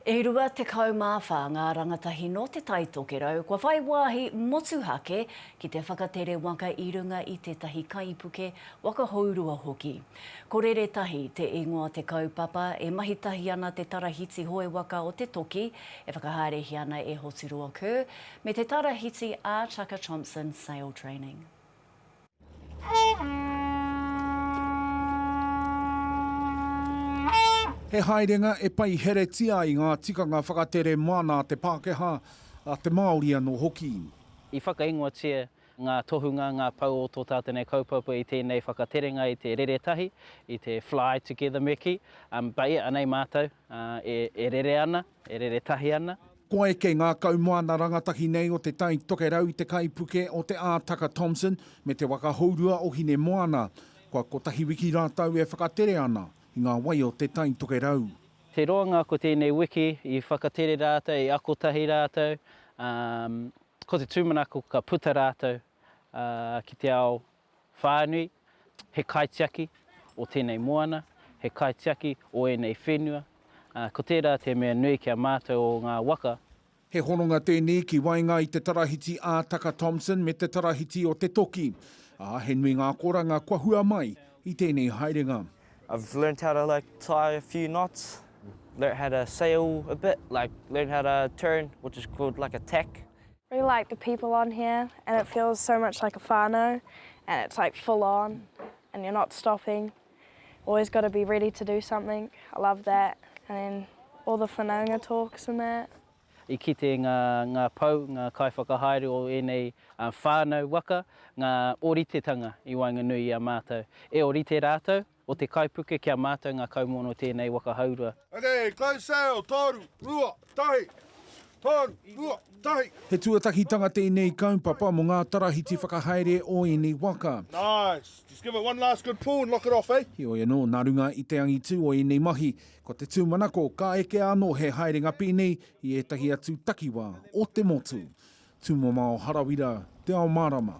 E rua te kaumawha ngā rangatahi no Te Tai Tokerau, kua whai wāhi motuhake ki te whakatere waka i runga i tētahi kaipuke waka hourua hoki. Ko Rere Tahi te ingoa te kaupapa e mahitahi ana te tarahiti hoe waka o te toki e whakaharehi ana e Hoturoa Kerr me te tarahiti a Thompson Sail Training. He haerenga e pai heretia i ngā tikanga whakatere mana te Pākehā a te Māori anō hoki. I whakaingoatia ngā tohunga, ngā pau o tō tātene kaupapa i tēnei whakaterenga i te Rere Tahi, i te Fly Together meki. Bai anei mātou e rere ana, e Rere Tahi ana. Koe ke ngā kaumana rangatahi nei o te Tai Tokerau i te kaipuke o te ātaka Thompson me te waka hourua o hine moana. Kua kotahi wiki rātau e whakatere ana i ngā wai o te Tai Tokerau. Te roanga ko tēnei wiki i whakatere rātou, i akotahi rātou, ko te tūmanako ka puta rātou ki te ao whānui, he kaitiaki o tēnei moana, he kaitiaki o enei whenua. Ko tērā te mea nui kia mātou o ngā waka. He horonga tēnei ki wainga i te tarahiti ātaka Thompson me te tarahiti o te toki. He nui ngā koranga kua hua mai i tēnei haerenga. I've learned how to tie a few knots, learned how to sail a bit, learned how to turn, which is called a tack. I really like the people on here, and it feels so much like a whānau, and it's full on, and you're not stopping. Always got to be ready to do something. I love that. And then all the whanaunga talks and that. I kite ngā pau, ngā kaiwhakahaere o enei whānau waka, ngā oritetanga i wainga nui a mātou. E orite rātou, o te kaipuke kia mātou ngā kaumono tēnei waka haurua. Okay, close sail, toru, rua, tahi, toru, rua, tahi. He tuatahitanga tēnei kaupapa mo ngā tarahiti whakahaere o enei waka. Nice. Just give it one last good pull and lock it off, eh? He oi anō, nā runga i te angitu o enei mahi, ko te tūmanako ka eke anō he haerenga pēnei i etahi atu takiwā o te motu. Tūmomao Harawira, te ao Marama.